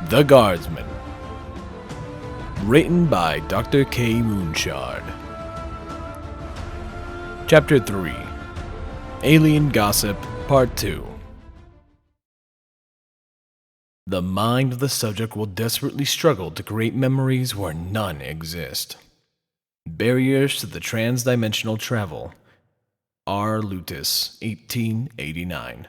The Guardsman. Written by Dr. K. Moonshard. Chapter 3. Alien Gossip, Part 2. The mind of the subject will desperately struggle to create memories where none exist. Barriers to the Transdimensional Travel. R. Lutis, 1889.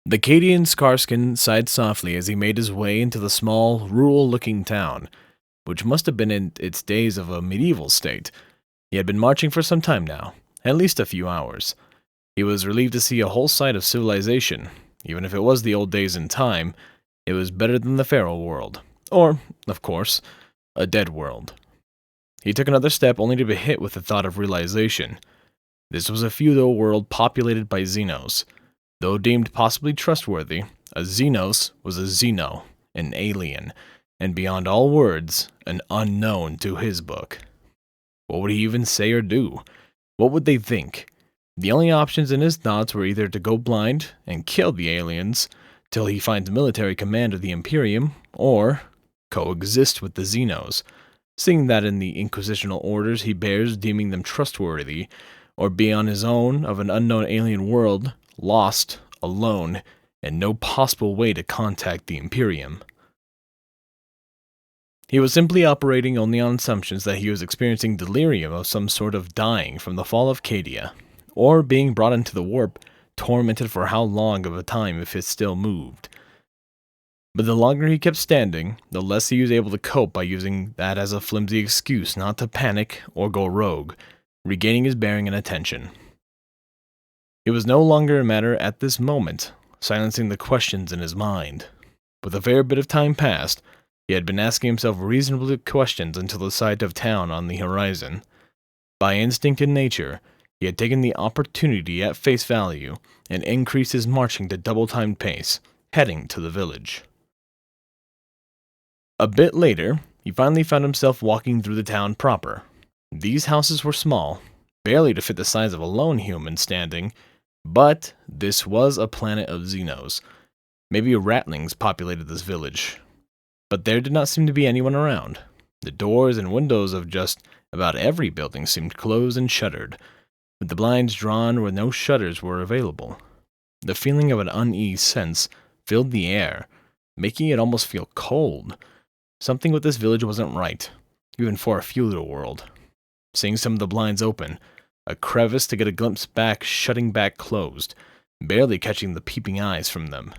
The Cadian Skarskin sighed softly as he made his way into the small, rural-looking town, which must have been in its days of a medieval state. He had been marching for some time now, at least a few hours. He was relieved to see a whole side of civilization. Even if it was the old days in time, it was better than the feral world. Or, of course, a dead world. He took another step only to be hit with the thought of realization. This was a feudal world populated by Xenos. Though deemed possibly trustworthy, a Xenos was a Xeno, an alien, and beyond all words, an unknown to his book. What would he even say or do? What would they think? The only options in his thoughts were either to go blind and kill the aliens till he finds military command of the Imperium, or coexist with the Xenos, seeing that in the inquisitional orders he bears deeming them trustworthy, or be on his own of an unknown alien world, lost, alone, and no possible way to contact the Imperium. He was simply operating only on assumptions that he was experiencing delirium of some sort of dying from the fall of Cadia, or being brought into the warp, tormented for how long of a time if it still moved. But the longer he kept standing, the less he was able to cope by using that as a flimsy excuse not to panic or go rogue, regaining his bearing and attention. It was no longer a matter at this moment, silencing the questions in his mind. With a fair bit of time passed, he had been asking himself reasonable questions until the sight of town on the horizon. By instinct and nature, he had taken the opportunity at face value and increased his marching to double-timed pace, heading to the village. A bit later, he finally found himself walking through the town proper. These houses were small, barely to fit the size of a lone human standing, but this was a planet of Xenos. Maybe ratlings populated this village. But there did not seem to be anyone around. The doors and windows of just about every building seemed closed and shuttered, with the blinds drawn where no shutters were available. The feeling of an uneasy sense filled the air, making it almost feel cold. Something with this village wasn't right, even for a feudal world. Seeing some of the blinds open, a crevice to get a glimpse back shutting back closed, barely catching the peeping eyes from them.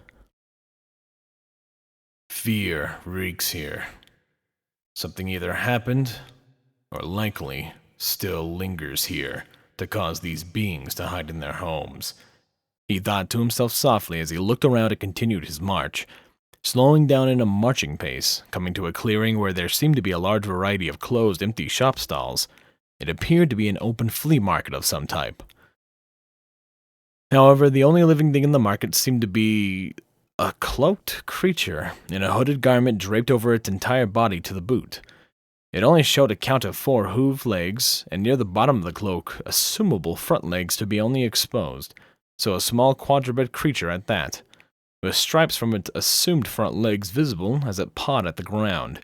Fear reeks here. Something either happened, or likely still lingers here to cause these beings to hide in their homes. He thought to himself softly as he looked around and continued his march, slowing down in a marching pace, coming to a clearing where there seemed to be a large variety of closed, empty shop stalls. It appeared to be an open flea market of some type. However, the only living thing in the market seemed to be a cloaked creature in a hooded garment draped over its entire body to the boot. It only showed a count of 4 hooved legs, and near the bottom of the cloak, assumable front legs to be only exposed, so a small quadruped creature at that, with stripes from its assumed front legs visible as it pawed at the ground.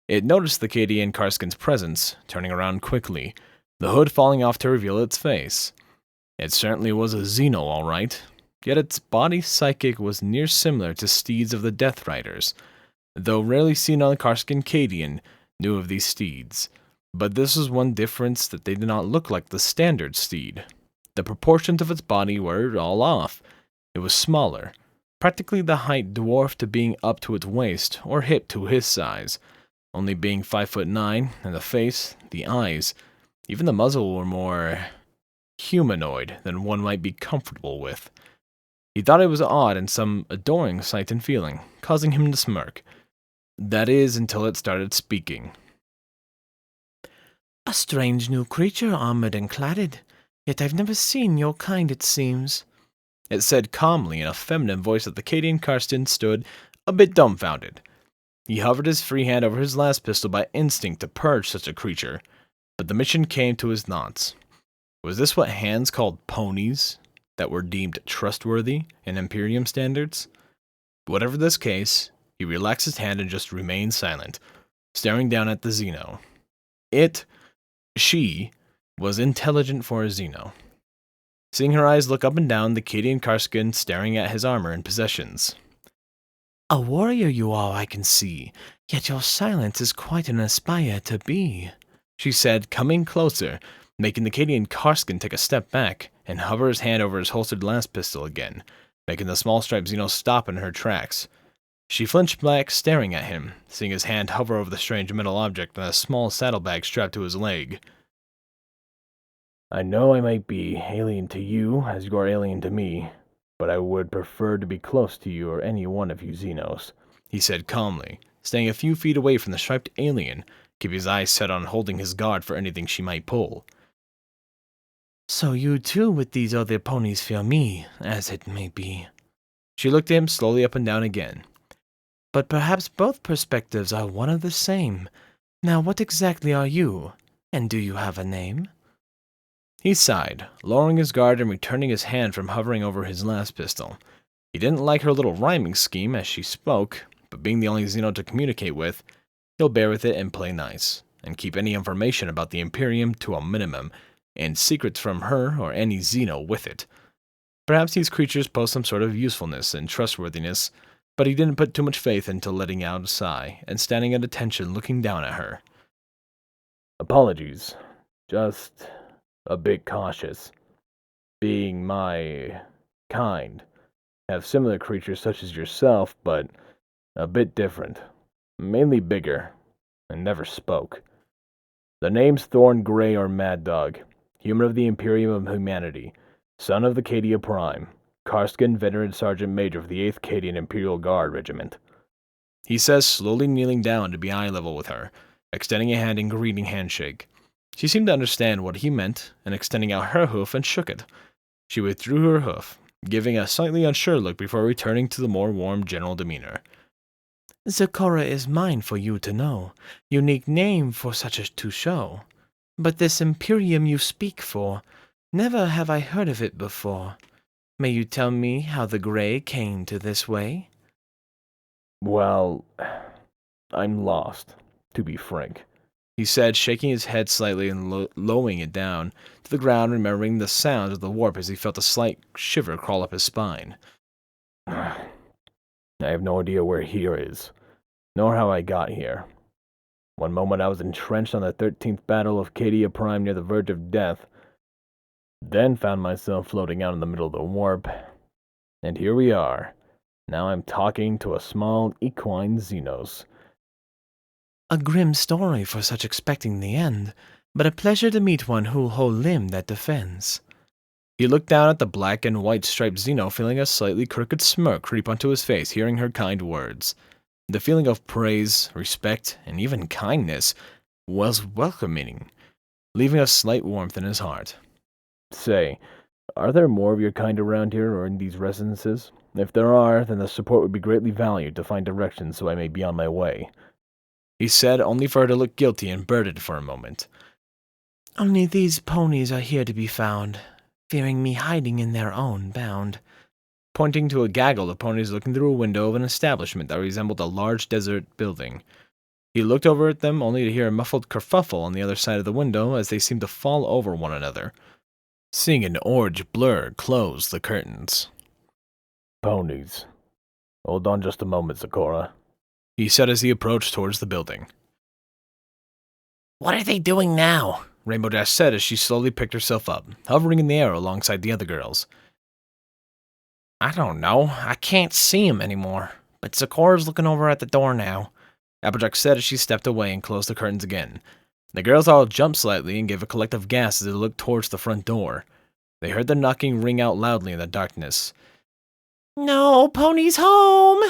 It noticed the Cadian Skarskin's presence, turning around quickly, the hood falling off to reveal its face. It certainly was a Xeno, all right, yet its body psychic was near similar to steeds of the Death Riders, though rarely seen on Skarskin Cadian knew of these steeds. But this was one difference, that they did not look like the standard steed. The proportions of its body were all off. It was smaller, practically the height dwarfed to being up to its waist or hip to his size, only being 5'9", and the face, the eyes, even the muzzle were more humanoid than one might be comfortable with. He thought it was odd and some adoring sight and feeling, causing him to smirk. That is, until it started speaking. "A strange new creature, armored and cladded, yet I've never seen your kind, it seems," it said calmly in a feminine voice that the Cadian Skarskin stood a bit dumbfounded. He hovered his free hand over his last pistol by instinct to purge such a creature, but the mission came to his thoughts. Was this what hands called ponies that were deemed trustworthy in Imperium standards? Whatever this case, he relaxed his hand and just remained silent, staring down at the Xeno. She, was intelligent for a Xeno. Seeing her eyes look up and down, the Cadian Karskin staring at his armor and possessions. A warrior you are, I can see, yet your silence is quite an aspire to be, she said, coming closer, making the Cadian Karskin take a step back and hover his hand over his holstered last pistol again, making the small striped Xeno stop in her tracks. She flinched back, staring at him, seeing his hand hover over the strange metal object and a small saddlebag strapped to his leg. I know I might be alien to you, as you are alien to me, but I would prefer to be close to you or any one of you Xenos, he said calmly, staying a few feet away from the striped alien, keeping his eyes set on holding his guard for anything she might pull. So you too with these other ponies fear me, as it may be. She looked at him slowly up and down again. But perhaps both perspectives are one of the same. Now what exactly are you, and do you have a name? He sighed, lowering his guard and returning his hand from hovering over his last pistol. He didn't like her little rhyming scheme as she spoke, but being the only Xeno to communicate with, he'll bear with it and play nice, and keep any information about the Imperium to a minimum, and secrets from her or any Xeno with it. Perhaps these creatures pose some sort of usefulness and trustworthiness, but he didn't put too much faith into letting out a sigh and standing at attention looking down at her. Apologies. Just a bit cautious. Being my kind. Have similar creatures such as yourself, but a bit different. Mainly bigger, and never spoke. The name's Thorn Grey or Mad Dog, human of the Imperium of Humanity, son of the Cadia Prime, Karskin, veteran sergeant major of the 8th Cadian Imperial Guard Regiment. He says, slowly kneeling down to be eye level with her, extending a hand in greeting handshake. She seemed to understand what he meant, and extending out her hoof and shook it. She withdrew her hoof, giving a slightly unsure look before returning to the more warm general demeanor. Zecora is mine for you to know, unique name for such as to show. But this Imperium you speak for, never have I heard of it before. May you tell me how the Grey came to this way? Well, I'm lost, to be frank, he said, shaking his head slightly and lowering it down to the ground, remembering the sound of the warp as he felt a slight shiver crawl up his spine. I have no idea where here is, nor how I got here. One moment I was entrenched on the 13th Battle of Cadia Prime near the verge of death, then found myself floating out in the middle of the warp, and here we are. Now I'm talking to a small equine Xenos. A grim story for such expecting the end, but a pleasure to meet one who whole limb that defends. He looked down at the black and white striped Xeno, feeling a slightly crooked smirk creep onto his face, hearing her kind words. The feeling of praise, respect, and even kindness was welcoming, leaving a slight warmth in his heart. Say, are there more of your kind around here or in these residences? If there are, then the support would be greatly valued to find directions so I may be on my way. He said, only for her to look guilty and burdened for a moment. Only these ponies are here to be found, fearing me hiding in their own bound. Pointing to a gaggle of ponies looking through a window of an establishment that resembled a large desert building. He looked over at them only to hear a muffled kerfuffle on the other side of the window as they seemed to fall over one another. Seeing an orange blur close the curtains. Ponies. Hold on just a moment, Zecora, he said as he approached towards the building. What are they doing now? Rainbow Dash said as she slowly picked herself up, hovering in the air alongside the other girls. I don't know. I can't see him anymore. But Zecora's looking over at the door now. Applejack said as she stepped away and closed the curtains again. The girls all jumped slightly and gave a collective gasp as they looked towards the front door. They heard the knocking ring out loudly in the darkness. No, Pony's home!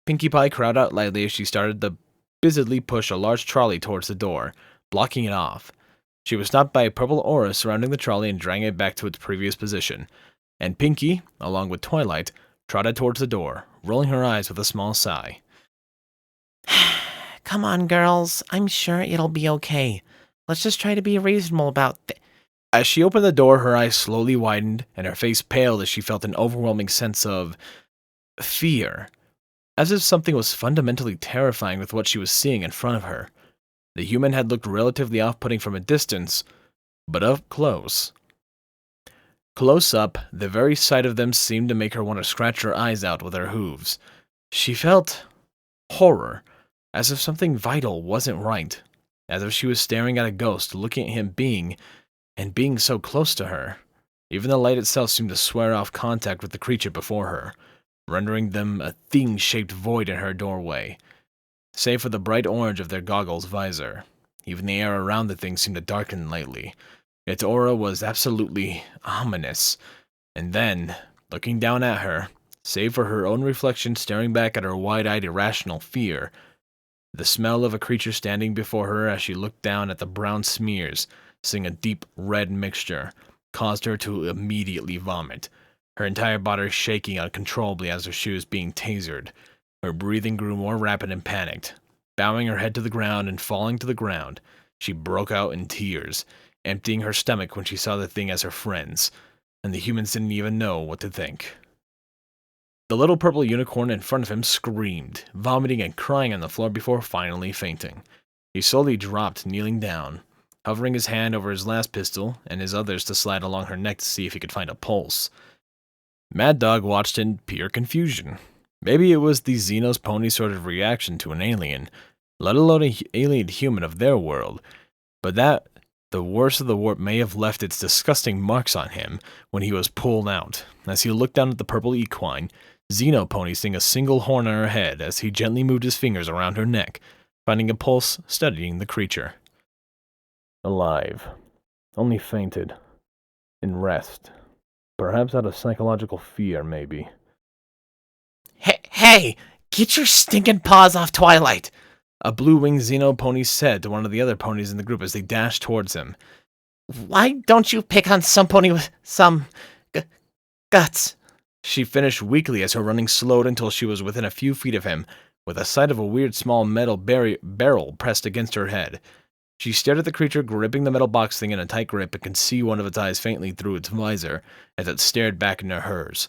Pinkie Pie cried out loudly as she started to busily push a large trolley towards the door, blocking it off. She was stopped by a purple aura surrounding the trolley and dragging it back to its previous position. And Pinkie, along with Twilight, trotted towards the door, rolling her eyes with a small sigh. Come on, girls. I'm sure it'll be okay. Let's just try to be reasonable about As she opened the door, her eyes slowly widened, and her face paled as she felt an overwhelming sense of fear. as if something was fundamentally terrifying with what she was seeing in front of her. The human had looked relatively off-putting from a distance, but up close. Close up, the very sight of them seemed to make her want to scratch her eyes out with her hooves. She felt horror, as if something vital wasn't right, as if she was staring at a ghost, looking at him being so close to her. Even the light itself seemed to swear off contact with the creature before her, rendering them a thing-shaped void in her doorway, save for the bright orange of their goggles' visor. Even the air around the thing seemed to darken lightly. Its aura was absolutely ominous. And then, looking down at her, save for her own reflection staring back at her wide-eyed irrational fear, the smell of a creature standing before her as she looked down at the brown smears, seeing a deep red mixture, caused her to immediately vomit, her entire body shaking uncontrollably as if she was being tasered. Her breathing grew more rapid and panicked. Bowing her head to the ground and falling to the ground, she broke out in tears, emptying her stomach when she saw the thing as her friends, and the humans didn't even know what to think. The little purple unicorn in front of him screamed, vomiting and crying on the floor before finally fainting. He slowly dropped, kneeling down, hovering his hand over his last pistol and his others to slide along her neck to see if he could find a pulse. Mad Dog watched in pure confusion. Maybe it was the Xenos pony sort of reaction to an alien, let alone an alien human of their world, but that the worst of the warp may have left its disgusting marks on him when he was pulled out. As he looked down at the purple equine, Xenopony seeing a single horn on her head as he gently moved his fingers around her neck, finding a pulse, studying the creature. Alive. Only fainted. In rest. Perhaps out of psychological fear, maybe. Hey! Get your stinking paws off Twilight! A blue-winged Xenopony said to one of the other ponies in the group as they dashed towards him. Why don't you pick on some pony with some guts? She finished weakly as her running slowed until she was within a few feet of him, with the sight of a weird small metal barrel pressed against her head. She stared at the creature, gripping the metal box thing in a tight grip, and could see one of its eyes faintly through its visor as it stared back into hers.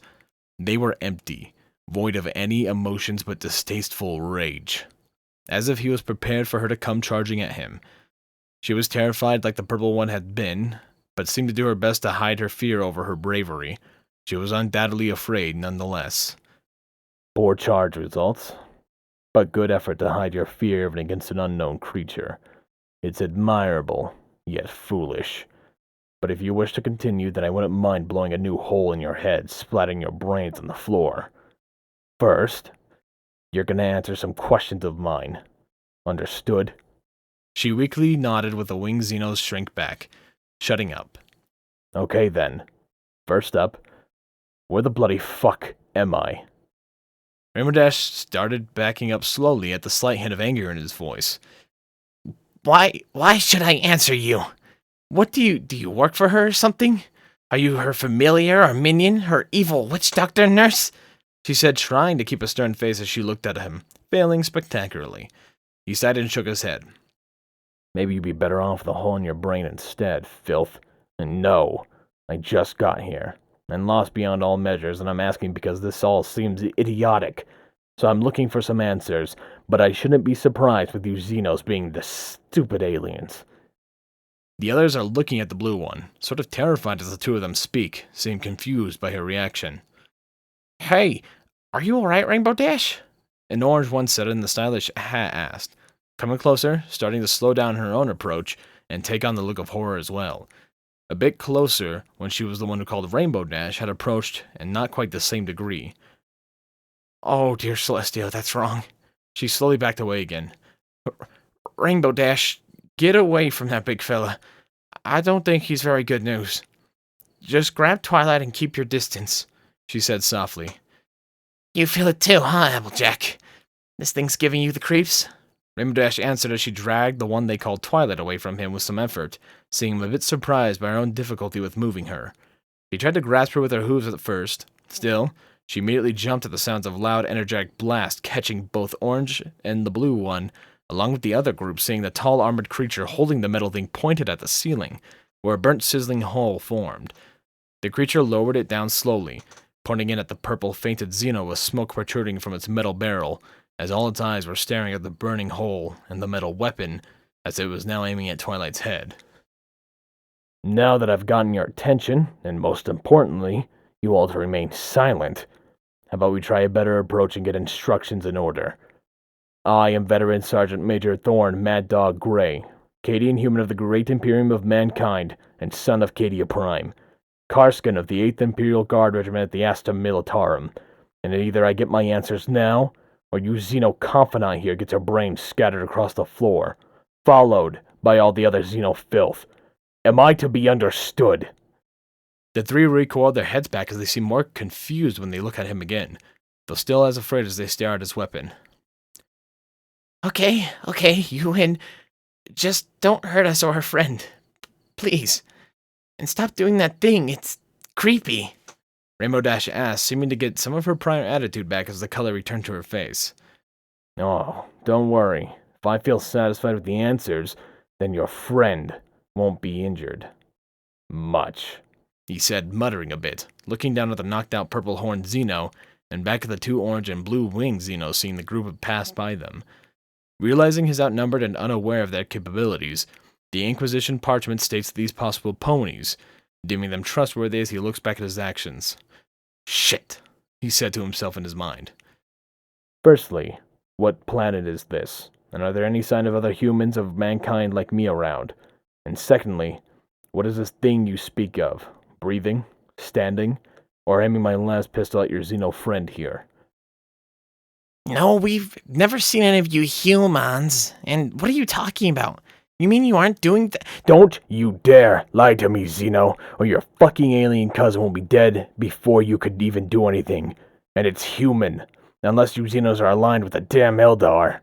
They were empty, void of any emotions but distasteful rage, as if he was prepared for her to come charging at him. She was terrified like the purple one had been, but seemed to do her best to hide her fear over her bravery. She was undoubtedly afraid nonetheless. Poor charge results, but good effort to hide your fear even against an unknown creature. It's admirable, yet foolish. But if you wish to continue, then I wouldn't mind blowing a new hole in your head, splatting your brains on the floor. First, you're gonna answer some questions of mine. Understood? She weakly nodded with the winged Xenos shrink back, shutting up. Okay then. First up, where the bloody fuck am I? Rainbow Dash started backing up slowly at the slight hint of anger in his voice. Why should I answer you? What do you work for her or something? Are you her familiar or minion, her evil witch doctor nurse? She said, trying to keep a stern face as she looked at him, failing spectacularly. He sighed and shook his head. Maybe you'd be better off with a hole in your brain instead, filth. And no, I just got here, and lost beyond all measures, and I'm asking because this all seems idiotic. So I'm looking for some answers, but I shouldn't be surprised with you Xenos being the stupid aliens. The others are looking at the blue one, sort of terrified as the two of them speak, seem confused by her reaction. Hey, are you alright, Rainbow Dash? An orange one said in the stylish hat asked, coming closer, starting to slow down her own approach, and take on the look of horror as well. A bit closer, when she was the one who called Rainbow Dash, had approached, and not quite the same degree. Oh, dear Celestia, that's wrong. She slowly backed away again. Rainbow Dash, get away from that big fella. I don't think he's very good news. Just grab Twilight and keep your distance, she said softly. You feel it too, huh, Applejack? This thing's giving you the creeps? Rainbow Dash answered as she dragged the one they called Twilight away from him with some effort, seeming a bit surprised by her own difficulty with moving her. He tried to grasp her with her hooves at first. Still, she immediately jumped at the sounds of loud, energetic blast, catching both Orange and the blue one, along with the other group, seeing the tall, armored creature holding the metal thing pointed at the ceiling, where a burnt, sizzling hole formed. The creature lowered it down slowly, pointing in at the purple fainted Xeno with smoke protruding from its metal barrel, as all its eyes were staring at the burning hole and the metal weapon as it was now aiming at Twilight's head. Now that I've gotten your attention, and most importantly, you all to remain silent, how about we try a better approach and get instructions in order? I am Veteran Sergeant Major Thorn Mad Dog Gray, Cadian human of the Great Imperium of Mankind, and son of Cadia Prime, Karskin of the 8th Imperial Guard Regiment at the Asta Militarum, and either I get my answers now, or you Xeno confidant here gets her brains scattered across the floor, followed by all the other Xeno filth. Am I to be understood? The three recoil their heads back as they seem more confused when they look at him again, though still as afraid as they stare at his weapon. Okay, you win. Just don't hurt us or our friend. Please. And stop doing that thing. It's creepy. Rainbow Dash asked, seeming to get some of her prior attitude back as the color returned to her face. Oh, don't worry. If I feel satisfied with the answers, then your friend won't be injured. Much, he said, muttering a bit, looking down at the knocked-out purple-horned Xeno, and back at the two orange and blue-winged Xenos seeing the group had passed by them. Realizing he's outnumbered and unaware of their capabilities, the Inquisition parchment states these possible ponies, deeming them trustworthy as he looks back at his actions. Shit, he said to himself in his mind. Firstly, what planet is this? And are there any sign of other humans of mankind like me around? And secondly, what is this thing you speak of? Breathing? Standing? Or aiming my last pistol at your Xeno friend here? No, we've never seen any of you humans. And what are you talking about? You mean you aren't doing that? Don't you dare lie to me, Xeno, or your fucking alien cousin will be dead before you could even do anything. And it's human, unless you Xenos are aligned with the damn Eldar.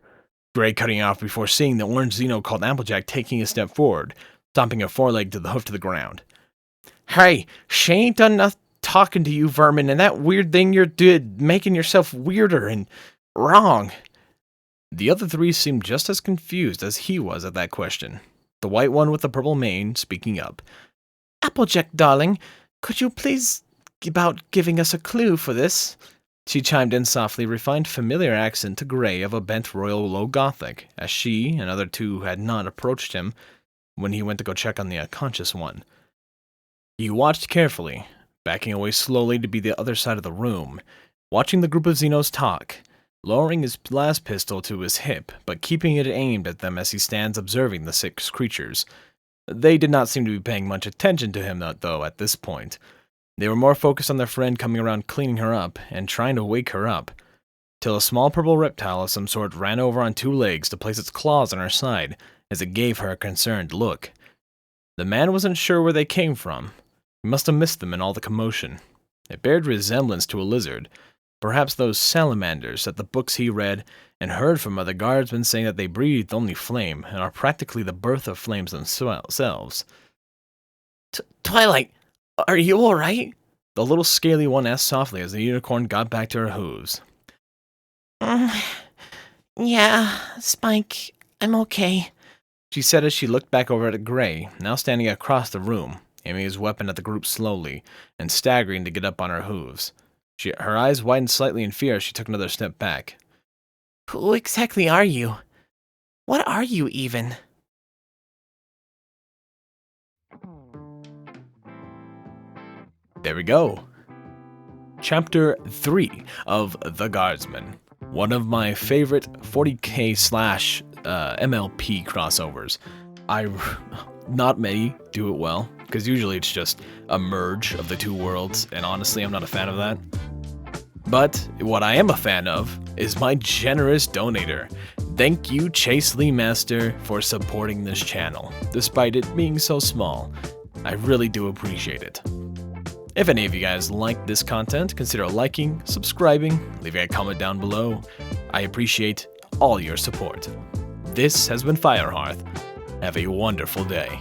Gray cutting off before seeing the orange Xeno called Applejack taking a step forward, stomping a foreleg to the hoof to the ground. Hey, she ain't done enough talking to you, vermin, and that weird thing you're making yourself weirder and wrong. The other three seemed just as confused as he was at that question. The white one with the purple mane speaking up. Applejack, darling, could you please about giving us a clue for this? She chimed in softly, refined familiar accent to Gray of a bent royal low Gothic, as she and other two had not approached him when he went to go check on the unconscious one. He watched carefully, backing away slowly to be the other side of the room, watching the group of Xenos talk, lowering his last pistol to his hip, but keeping it aimed at them as he stands observing the 6 creatures. They did not seem to be paying much attention to him, though, at this point. They were more focused on their friend coming around cleaning her up and trying to wake her up, till a small purple reptile of some sort ran over on 2 legs to place its claws on her side as it gave her a concerned look. The man wasn't sure where they came from. He must have missed them in all the commotion. It bared resemblance to a lizard, perhaps those salamanders that the books he read and heard from other guardsmen saying that they breathe only flame and are practically the birth of flames themselves. Twilight, are you all right? The little scaly one asked softly as the unicorn got back to her hooves. Yeah, Spike, I'm okay, she said as she looked back over at Gray, now standing across the room, aiming his weapon at the group slowly and staggering to get up on her hooves. Her eyes widened slightly in fear as she took another step back. Who exactly are you? What are you even? There we go. Chapter 3 of The Guardsman. One of my favorite 40k / MLP crossovers. Not many do it well, because usually it's just a merge of the 2 worlds, and honestly, I'm not a fan of that. But what I am a fan of is my generous donator. Thank you, Chase Lee Master, for supporting this channel, despite it being so small. I really do appreciate it. If any of you guys like this content, consider liking, subscribing, leaving a comment down below. I appreciate all your support. This has been Firehearth. Have a wonderful day.